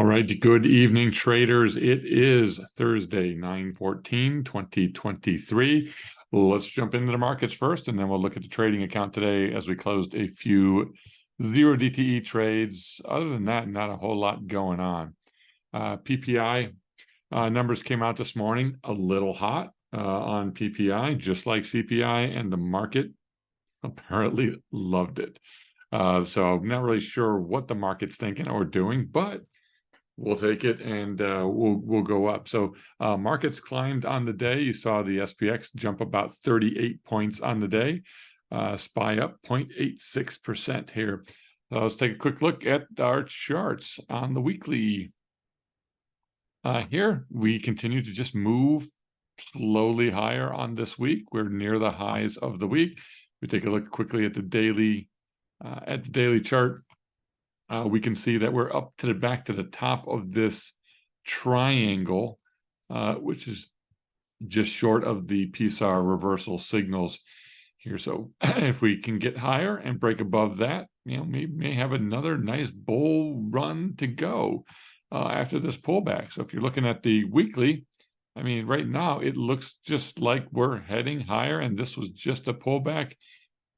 All right, good evening, traders. It is Thursday, 9/14/2023. Let's jump into the markets first, and then we'll look at the trading account today as we closed a few zero DTE trades. Other than that, not a whole lot going on. PPI numbers came out this morning, a little hot on PPI, just like CPI, and the market apparently loved it. So I'm not really sure what the market's thinking or doing, but we'll take it and we'll go up. So markets climbed on the day. You saw the SPX jump about 38 points on the day. SPY up 0.86% here. Let's take a quick look at our charts on the weekly. Here we continue to just move slowly higher on this week. We're near the highs of the week. We take a look quickly at the daily chart. We can see that we're up to back to the top of this triangle, which is just short of the PSAR reversal signals here. So if we can get higher and break above that, we may have another nice bull run to go after this pullback. So if you're looking at the weekly, right now it looks just like we're heading higher, and this was just a pullback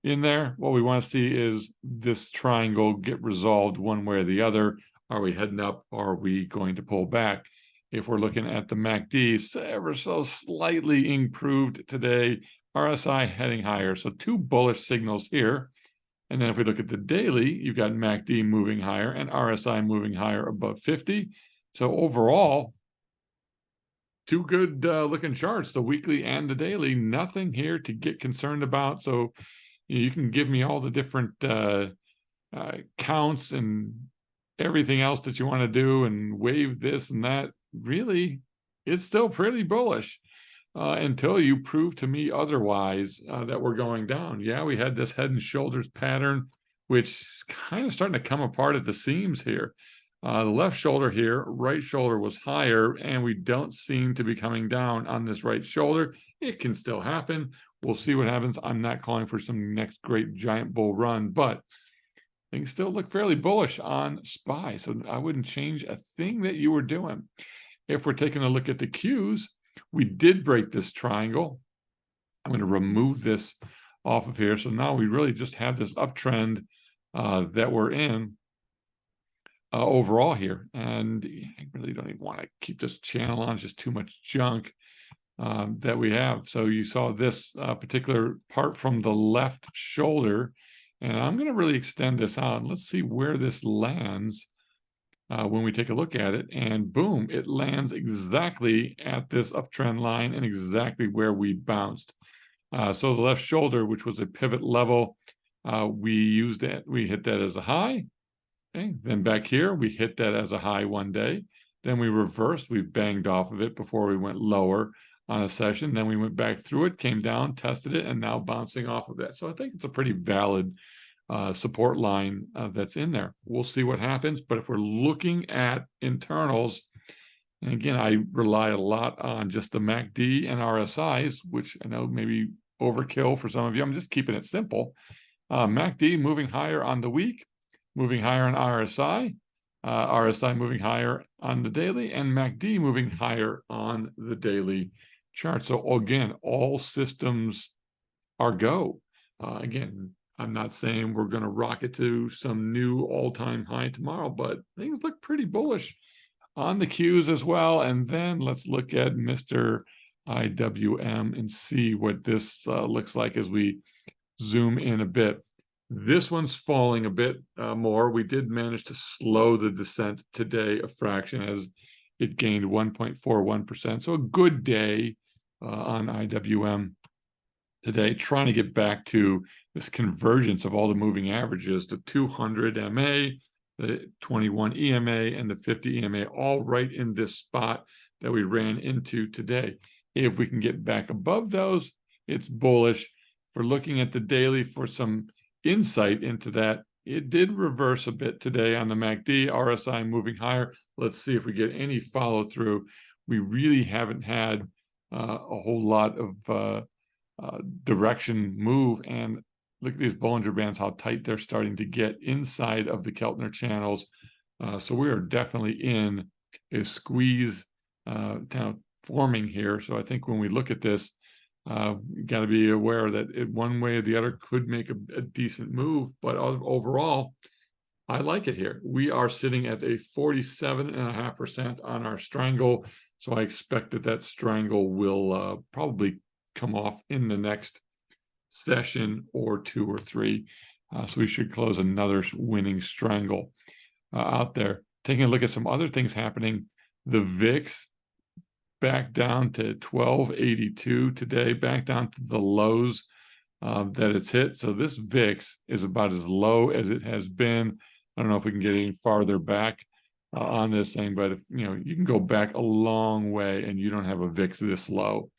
in there. What we want to see is this triangle get resolved one way or the other. Are we heading up, or are we going to pull back? If we're looking at the MACD, ever so slightly improved today, RSI heading higher. So two bullish signals here. And then if we look at the daily, you've got MACD moving higher and RSI moving higher above 50. So overall, two good looking charts, the weekly and the daily. Nothing here to get concerned about. So you can give me all the different counts and everything else that you want to do and wave this and that. Really, it's still pretty bullish until you prove to me otherwise that we're going down. Yeah, we had this head and shoulders pattern, which is kind of starting to come apart at the seams here. The left shoulder here, right shoulder was higher, and we don't seem to be coming down on this right shoulder. It can still happen. We'll see what happens. I'm not calling for some next great giant bull run, but things still look fairly bullish on SPY. So I wouldn't change a thing that you were doing. If we're taking a look at the Qs, we did break this triangle. I'm going to remove this off of here. So now we really just have this uptrend that we're in overall here. And I really don't even want to keep this channel on. It's just too much junk that we have. So you saw this particular part from the left shoulder, and I'm going to really extend this out. Let's see where this lands when we take a look at it, and boom, it lands exactly at this uptrend line and exactly where we bounced. So the left shoulder, which was a pivot level, we used it. We hit that as a high. Okay. Then back here, we hit that as a high one day. Then we reversed. We banged off of it before we went lower on a session. Then we went back through it, came down, tested it, and now bouncing off of that. So I think it's a pretty valid support line that's in there. We'll see what happens. But if we're looking at internals, and again, I rely a lot on just the MACD and RSIs, which I know maybe overkill for some of you. I'm just keeping it simple. MACD moving higher on the week, moving higher on RSI, RSI moving higher on the daily, and MACD moving higher on the daily chart. So again, all systems are go. Again, I'm not saying we're going to rocket to some new all-time high tomorrow, but things look pretty bullish on the Qs as well. And then let's look at Mr. IWM and see what this looks like as we zoom in a bit. This one's falling a bit more. We did manage to slow the descent today a fraction as it gained 1.41%. So a good day on IWM today, trying to get back to this convergence of all the moving averages, the 200 MA, the 21 EMA, and the 50 EMA, all right in this spot that we ran into today. If we can get back above those, it's bullish. If we're looking at the daily for some insight into that, it did reverse a bit today on the MACD, RSI moving higher. Let's see if we get any follow through. We really haven't had a whole lot of direction move, and look at these Bollinger Bands, how tight they're starting to get inside of the Keltner channels. So we are definitely in a squeeze kind of forming here. So I think when we look at this, you got to be aware that one way or the other could make a decent move. But overall, I like it here. We are sitting at a 47.5% on our strangle. So I expect that strangle will probably come off in the next session or 2 or 3. So we should close another winning strangle out there. Taking a look at some other things happening, the VIX back down to 1282 today, back down to the lows that it's hit. So this VIX is about as low as it has been. I don't know if we can get any farther back on this thing, but if you can go back a long way and you don't have a VIX this low.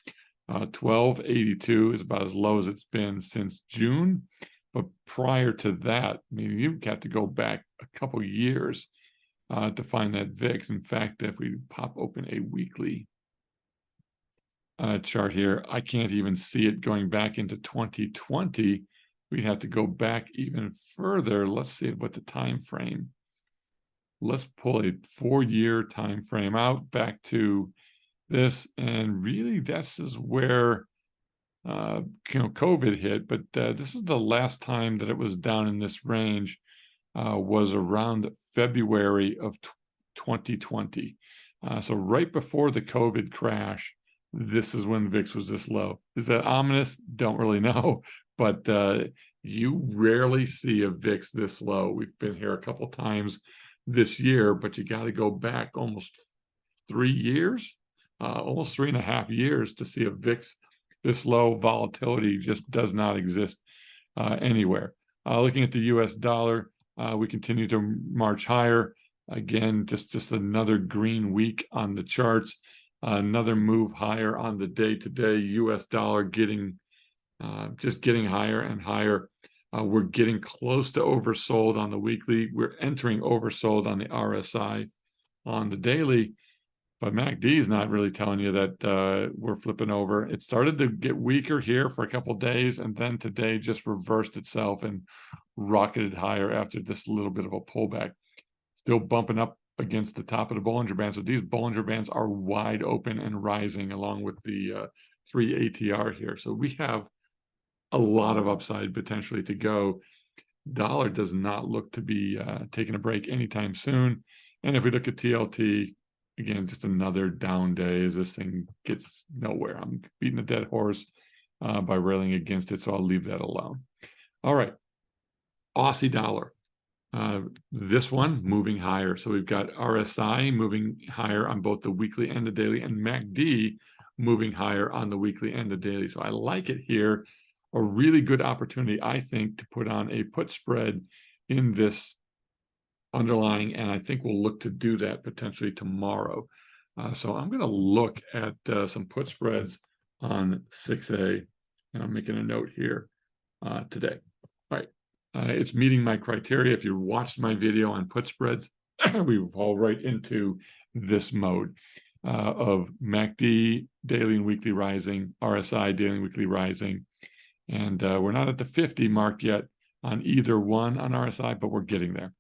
1282 is about as low as it's been since June. But prior to that, I mean, you've got to go back a couple years to find that VIX. In fact, if we pop open a weekly chart here, I can't even see it going back into 2020. We'd have to go back even further. Let's see what the time frame. Let's pull a 4-year time frame out back to this, and really this is where COVID hit. But this is the last time that it was down in this range. Was around February of 2020. So right before the COVID crash, this is when VIX was this low. Is that ominous? Don't really know, but you rarely see a VIX this low. We've been here a couple times this year, but you got to go back almost 3 years, almost 3.5 years to see a VIX this low. Volatility just does not exist anywhere. Looking at the US dollar, we continue to march higher. Again, just another green week on the charts. Another move higher on the day-to-day. US dollar just getting higher and higher. We're getting close to oversold on the weekly. We're entering oversold on the RSI on the daily. But MACD is not really telling you that we're flipping over. It started to get weaker here for a couple days, and then today just reversed itself and rocketed higher after this little bit of a pullback. Still bumping up against the top of the Bollinger Band. So these Bollinger Bands are wide open and rising along with the 3 ATR here. So we have a lot of upside potentially to go. Dollar does not look to be taking a break anytime soon. And if we look at TLT, again, just another down day as this thing gets nowhere. I'm beating a dead horse by railing against it, so I'll leave that alone. All right, Aussie dollar. This one moving higher. So we've got RSI moving higher on both the weekly and the daily, and MACD moving higher on the weekly and the daily. So I like it here. A really good opportunity, I think, to put on a put spread in this underlying, and I think we'll look to do that potentially tomorrow. So I'm going to look at some put spreads on 6A, and I'm making a note here today. All right, it's meeting my criteria. If you watched my video on put spreads, we fall right into this mode of MACD daily and weekly rising, RSI daily and weekly rising, and we're not at the 50 mark yet on either one on RSI, but we're getting there.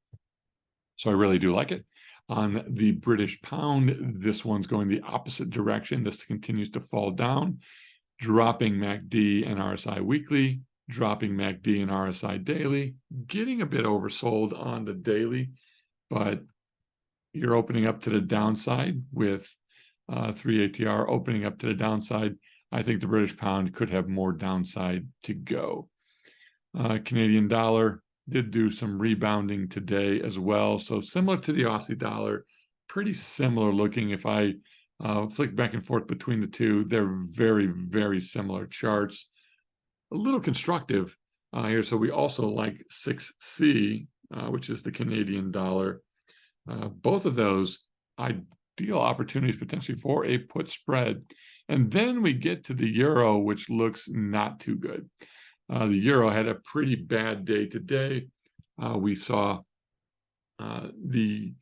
So I really do like it. On the British pound, this one's going the opposite direction. This continues to fall down, dropping MACD and RSI weekly, dropping MACD and RSI daily, getting a bit oversold on the daily, but you're opening up to the downside with 3 ATR opening up to the downside. I think the British pound could have more downside to go. Canadian dollar did do some rebounding today as well. So similar to the Aussie dollar, pretty similar looking. If I flick back and forth between the two, they're very, very similar charts. A little constructive here. So we also like 6C, which is the Canadian dollar. Both of those ideal opportunities potentially for a put spread. And then we get to the euro, which looks not too good. The euro had a pretty bad day today. We saw the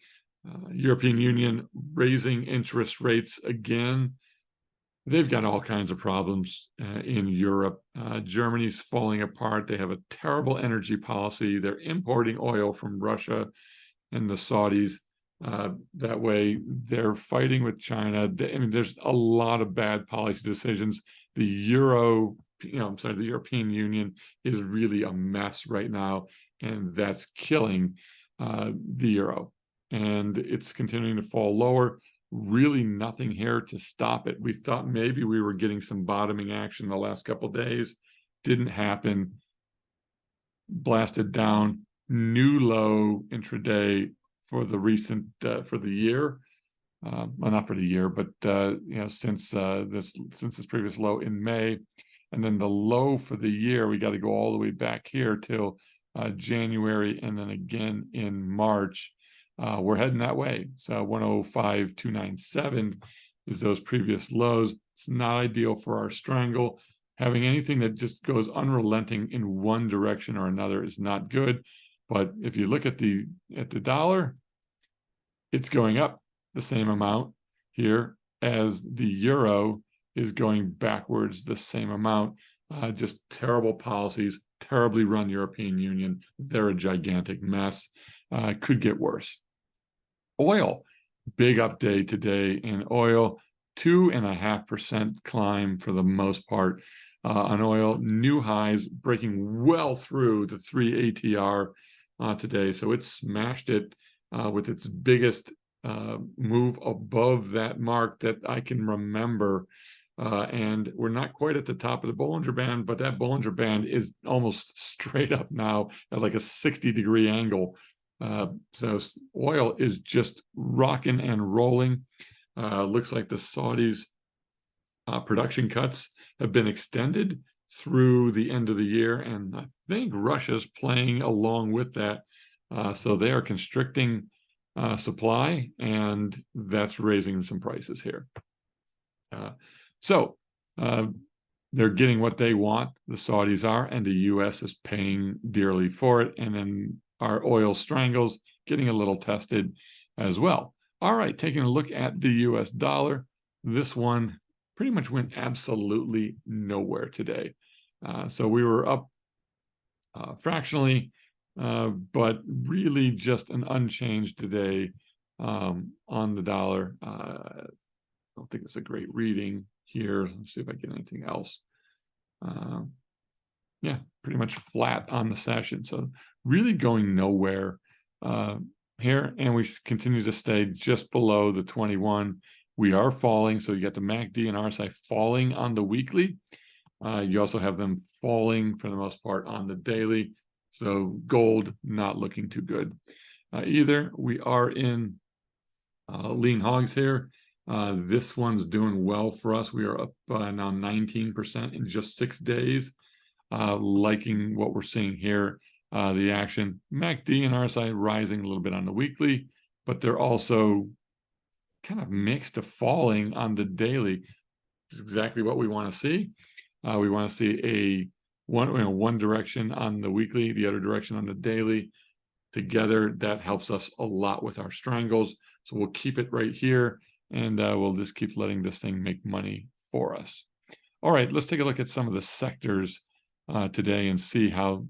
European Union raising interest rates again. They've got all kinds of problems in Europe. Germany's falling apart. They have a terrible energy policy. They're importing oil from Russia. and the Saudis. That way, they're fighting with China. I mean, there's a lot of bad policy decisions. The euro, the European Union is really a mess right now, and that's killing the euro. And it's continuing to fall lower. Really nothing here to stop it. We thought maybe we were getting some bottoming action the last couple of days. Didn't happen. Blasted down. New low intraday for the recent for the year, well, not for the year, but since this previous low in May, and then the low for the year, we got to go all the way back here till January, and then again in March. We're heading that way. So 105.297 is those previous lows. It's not ideal for our strangle. Having anything that just goes unrelenting in one direction or another is not good. But if you look at the dollar, it's going up the same amount here as the euro is going backwards the same amount. Just terrible policies, terribly run European Union. They're a gigantic mess. Could get worse. Oil, big update today in oil, 2.5% climb for the most part on oil. New highs, breaking well through the 3 ATR today. So it smashed it with its biggest move above that mark that I can remember. And we're not quite at the top of the Bollinger Band, but that Bollinger Band is almost straight up now at like a 60-degree angle. So oil is just rocking and rolling. Looks like the Saudis' production cuts have been extended through the end of the year, and I think Russia's playing along with that. So they are constricting supply, and that's raising some prices here. So they're getting what they want, the Saudis are, and the U.S. is paying dearly for it. And then our oil strangles getting a little tested as well. All right, taking a look at the U.S. dollar. This one pretty much went absolutely nowhere today. So we were up fractionally, but really just an unchanged today on the dollar. I don't think it's a great reading here. Let's see if I get anything else. Yeah, pretty much flat on the session. So really going nowhere here. And we continue to stay just below the 21. We are falling. So you got the MACD and RSI falling on the weekly. You also have them falling for the most part on the daily. So gold not looking too good either. We are in lean hogs here. This one's doing well for us. We are up now 19% in just 6 days. Liking what we're seeing here. The action, MACD and RSI rising a little bit on the weekly, but they're also kind of mixed to falling on the daily. It's exactly what we want to see. We want to see one direction on the weekly, the other direction on the daily. Together, that helps us a lot with our strangles. So we'll keep it right here, and we'll just keep letting this thing make money for us. All right, let's take a look at some of the sectors today and see how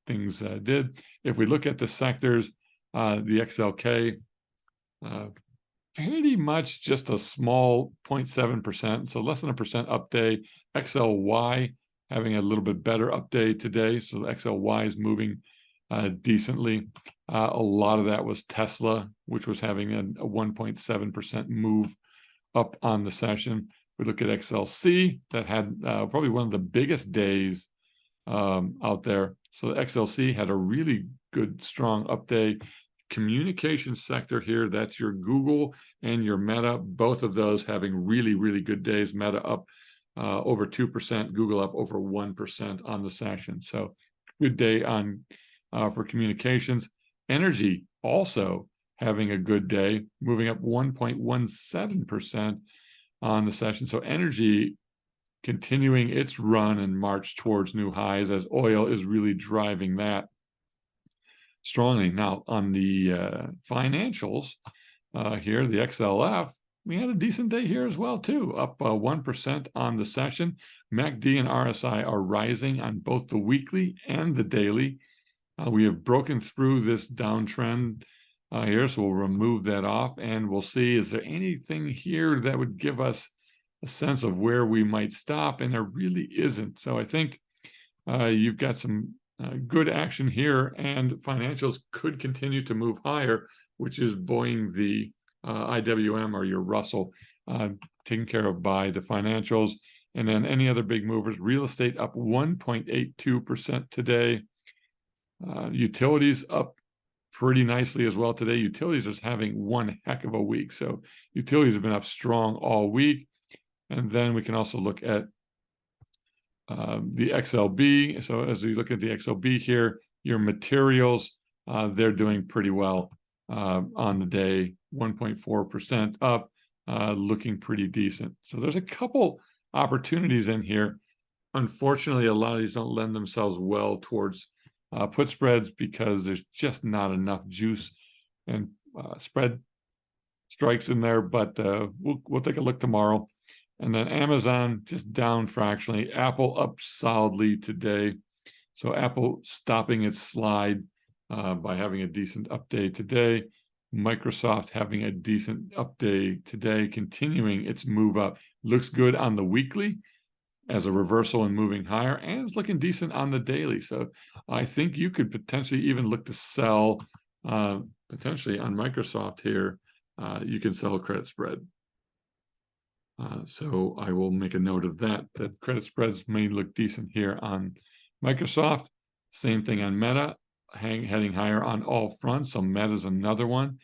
things did. If we look at the sectors, the XLK, pretty much just a small 0.7%, so less than a percent up day. XLY having a little bit better up day today, so the XLY is moving decently. A lot of that was Tesla, which was having a 1.7% move up on the session. We look at XLC, that had probably one of the biggest days out there. So the XLC had a really good, strong up day. Communication sector here, that's your Google and your Meta, both of those having really, really good days. Meta up over 2%, Google up over 1% on the session. So good day on for communications. Energy also having a good day, moving up 1.17% on the session. So energy continuing its run and march towards new highs as oil is really driving that strongly. Now, on the financials here, the XLF, we had a decent day here as well, too, up 1% on the session. MACD and RSI are rising on both the weekly and the daily. We have broken through this downtrend here. So we'll remove that off, and we'll see, is there anything here that would give us a sense of where we might stop? And there really isn't. So I think you've got some good action here, and financials could continue to move higher, which is buoying the IWM or your Russell, taken care of by the financials. And then any other big movers, real estate up 1.82% today. Utilities up pretty nicely as well today. Utilities is having one heck of a week. So utilities have been up strong all week. And then we can also look at the XLB. So as we look at the XLB here, your materials, they're doing pretty well on the day, 1.4% up, looking pretty decent. So there's a couple opportunities in here. Unfortunately, a lot of these don't lend themselves well towards put spreads because there's just not enough juice and spread strikes in there, but we'll take a look tomorrow. And then Amazon just down fractionally. Apple up solidly today. So Apple stopping its slide by having a decent up day today. Microsoft having a decent up day today, continuing its move up. Looks good on the weekly as a reversal and moving higher, and it's looking decent on the daily. So I think you could potentially even look to sell potentially on Microsoft here. You can sell a credit spread. So I will make a note of that credit spreads may look decent here on Microsoft. Same thing on Meta, heading higher on all fronts. So Meta's another one.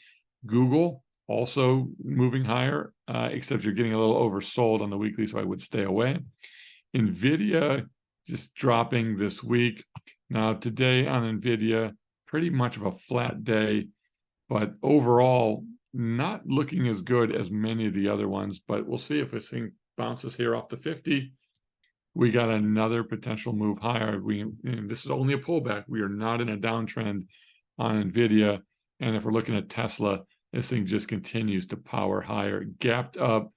Google also moving higher, except you're getting a little oversold on the weekly, so I would stay away. NVIDIA just dropping this week. Now today on NVIDIA, pretty much of a flat day, but overall not looking as good as many of the other ones, but we'll see if this thing bounces here off the 50. We got another potential move higher. This is only a pullback. We are not in a downtrend on NVIDIA. And if we're looking at Tesla, this thing just continues to power higher. Gapped up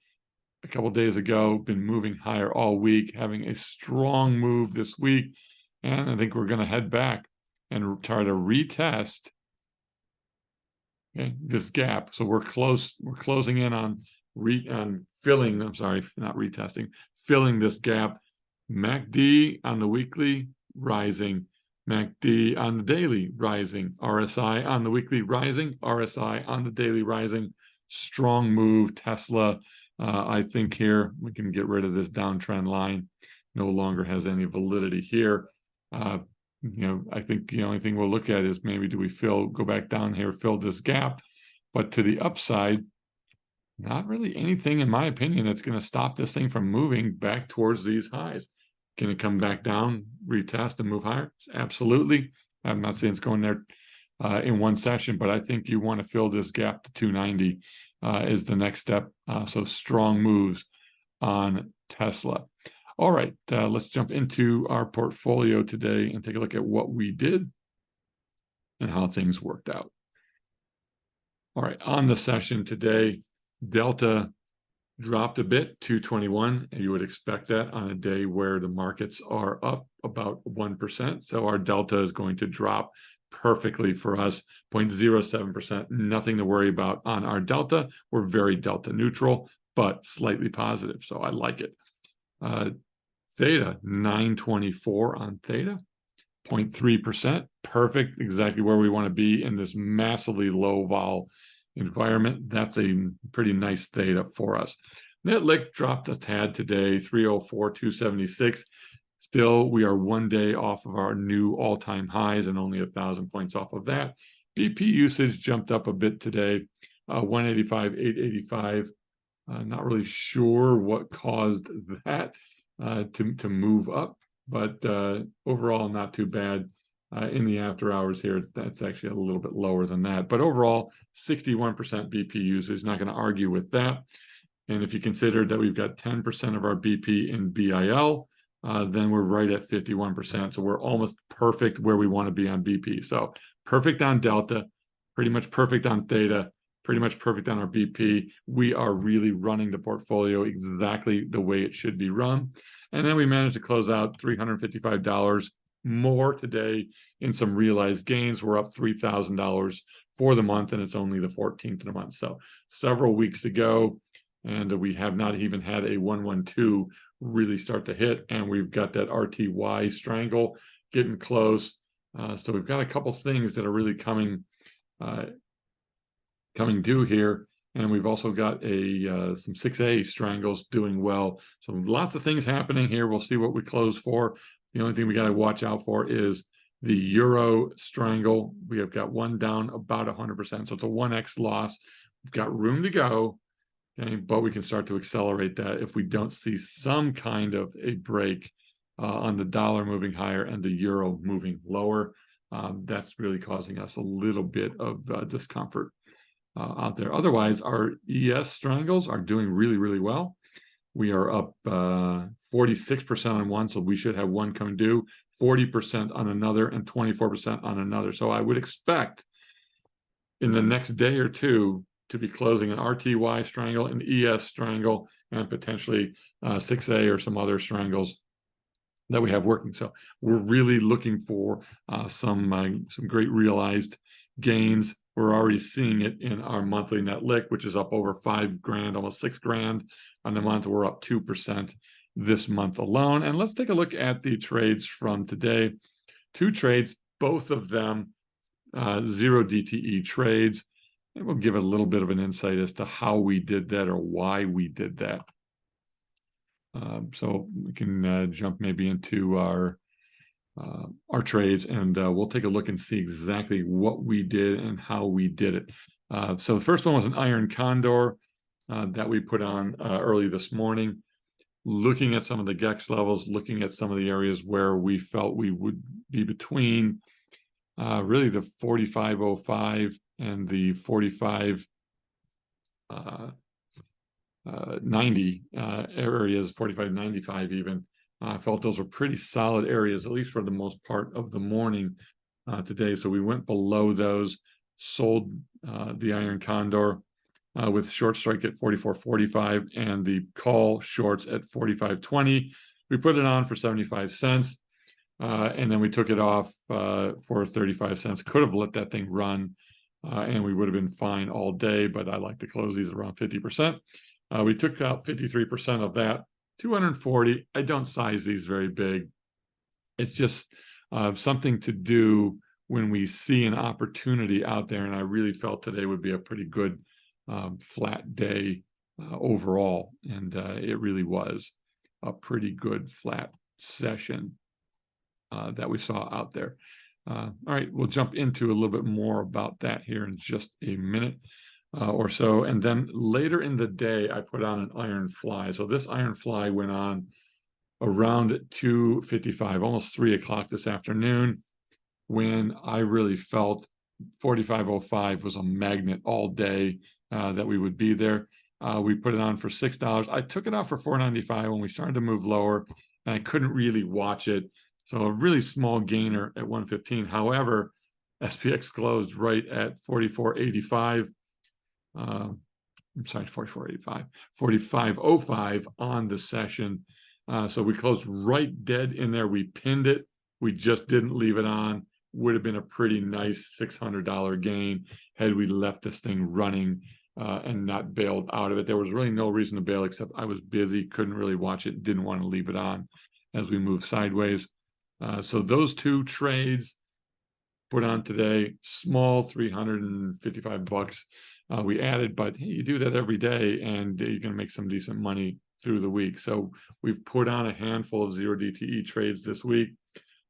a couple of days ago, been moving higher all week, having a strong move this week. And I think we're going to head back and try to retest this gap. So we're closing in on filling, I'm sorry, not retesting, filling this gap. MACD on the weekly rising, MACD on the daily rising, RSI on the weekly rising, RSI on the daily rising. Strong move, Tesla. I think here we can get rid of this downtrend line. No longer has any validity here. I think the only thing we'll look at is maybe do we go back down here, fill this gap. But to the upside, not really anything, in my opinion, that's going to stop this thing from moving back towards these highs. Can it come back down, retest, and move higher? Absolutely. I'm not saying it's going there in one session, but I think you want to fill this gap to 290 is the next step. So strong moves on Tesla. All right, let's jump into our portfolio today and take a look at what we did and how things worked out. All right, on the session today, Delta dropped a bit, 221, and you would expect that on a day where the markets are up about 1%. So our Delta is going to drop perfectly for us, 0.07%, nothing to worry about on our Delta. We're very Delta neutral, but slightly positive, so I like it. Theta, 924 on Theta, 0.3%, perfect, exactly where we want to be in this massively low vol environment. That's a pretty nice Theta for us. Netlick dropped a tad today, 304,276. Still, we are 1 day off of our new all-time highs and only 1,000 points off of that. BP usage jumped up a bit today, 185,885. Not really sure what caused that to move up, but overall not too bad. In the after hours here, that's actually a little bit lower than that. But overall, 61% BP usage, not going to argue with that. And if you consider that we've got 10% of our BP in BIL, then we're right at 51%. So we're almost perfect where we want to be on BP. So perfect on Delta, pretty much perfect on Theta, pretty much perfect on our BP. We are really running the portfolio exactly the way it should be run. And then we managed to close out $355 more today in some realized gains. We're up $3,000 for the month, and it's only the 14th of the month. So several weeks to go, and we have not even had a 112 really start to hit, and we've got that RTY strangle getting close. So we've got a couple things that are really coming due here, and we've also got some 6A strangles doing well. So lots of things happening here. We'll see what we close for. The only thing we got to watch out for is the euro strangle. We have got one down about 100%, so it's a 1x loss. We've got room to go, okay, but we can start to accelerate that if we don't see some kind of a break on the dollar moving higher and the euro moving lower. That's really causing us a little bit of discomfort out there. Otherwise, our ES strangles are doing really, really well. We are up 46% on one, so we should have one coming due, 40% on another, and 24% on another. So I would expect in the next day or two to be closing an RTY strangle, an ES strangle, and potentially 6A or some other strangles that we have working. So we're really looking for some great realized gains. We're already seeing it in our monthly net lick, which is up over $5,000, almost $6,000 on the month. We're up 2% this month alone. And let's take a look at the trades from today. 2 trades, both of them 0 DTE trades. And we'll give a little bit of an insight as to how we did that or why we did that. So we can jump maybe into our trades, and we'll take a look and see exactly what we did and how we did it. So the first one was an iron condor that we put on early this morning, looking at some of the GEX levels, looking at some of the areas where we felt we would be between really the 45.05 and the 45.90 areas, 45.95 even. I felt those were pretty solid areas, at least for the most part of the morning today. So we went below those, sold the iron condor with short strike at 44.45 and the call shorts at 45.20. We put it on for 75 cents. And then we took it off for 35 cents. Could have let that thing run and we would have been fine all day, but I like to close these around 50%. We took out 53% of that, 240. I don't size these very big. It's just something to do when we see an opportunity out there, and I really felt today would be a pretty good flat day overall, and it really was a pretty good flat session that we saw out there. All right, we'll jump into a little bit more about that here in just a minute or so. And then later in the day, I put on an iron fly. So this iron fly went on around 2:55, almost 3 o'clock this afternoon, when I really felt 45.05 was a magnet all day that we would be there. We put it on for $6. I took it off for $4.95 when we started to move lower, and I couldn't really watch it. So a really small gainer at 115. However, SPX closed right at 44.85. I'm sorry, 44.85, 45.05 on the session. So we closed right dead in there. We pinned it. We just didn't leave it on. Would have been a pretty nice $600 gain had we left this thing running and not bailed out of it. There was really no reason to bail except I was busy, couldn't really watch it, didn't want to leave it on as we move sideways. So those 2 trades put on today, small, $355 we added, but hey, you do that every day and you're going to make some decent money through the week. So we've put on a handful of 0 DTE trades this week.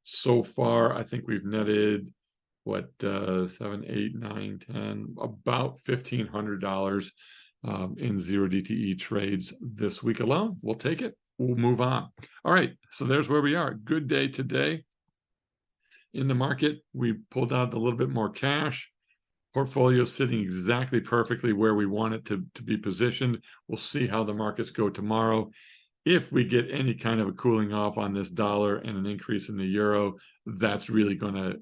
So far, I think we've netted what 7, 8, 9, 10, about $1,500 in 0 DTE trades this week alone. We'll take it. We'll move on. All right, so there's where we are. Good day today in the market. We pulled out a little bit more cash. Portfolio sitting exactly perfectly where we want it to be positioned. We'll see how the markets go tomorrow. If we get any kind of a cooling off on this dollar and an increase in the euro, that's really going to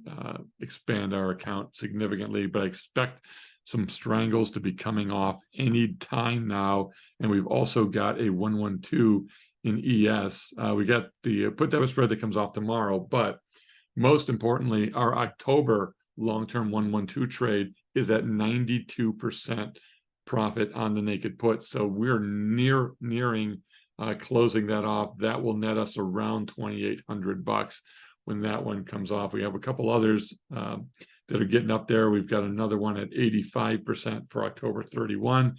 expand our account significantly. But I expect some strangles to be coming off any time now. And we've also got a 112 in ES. We got the put debit spread that comes off tomorrow. But most importantly, our October long-term 112 trade is at 92% profit on the naked put. So we're nearing closing that off. That will net us around $2,800 when that one comes off. We have a couple others that are getting up there. We've got another one at 85% for October 31.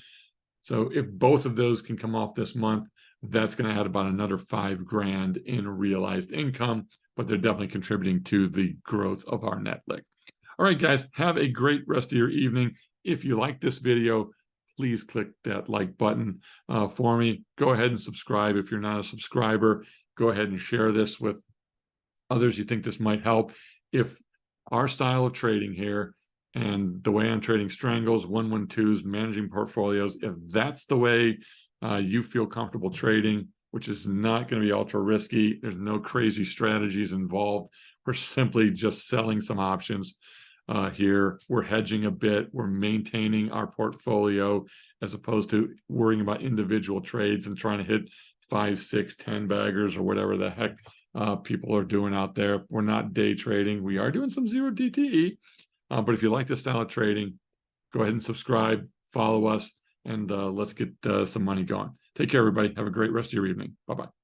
So if both of those can come off this month, that's going to add about another $5,000 in realized income, but they're definitely contributing to the growth of our net lick. All right, guys, have a great rest of your evening. If you like this video, please click that like button for me. Go ahead and subscribe if you're not a subscriber. Go ahead and share this with others you think this might help. If our style of trading here and the way I'm trading strangles, 112s, managing portfolios, if that's the way you feel comfortable trading, which is not going to be ultra risky, there's no crazy strategies involved. We're simply just selling some options here. We're hedging a bit. We're maintaining our portfolio as opposed to worrying about individual trades and trying to hit 5, 6, 10 baggers or whatever the heck people are doing out there. We're not day trading. We are doing some zero DTE. But if you like this style of trading, go ahead and subscribe, follow us, and let's get some money going. Take care, everybody. Have a great rest of your evening. Bye-bye.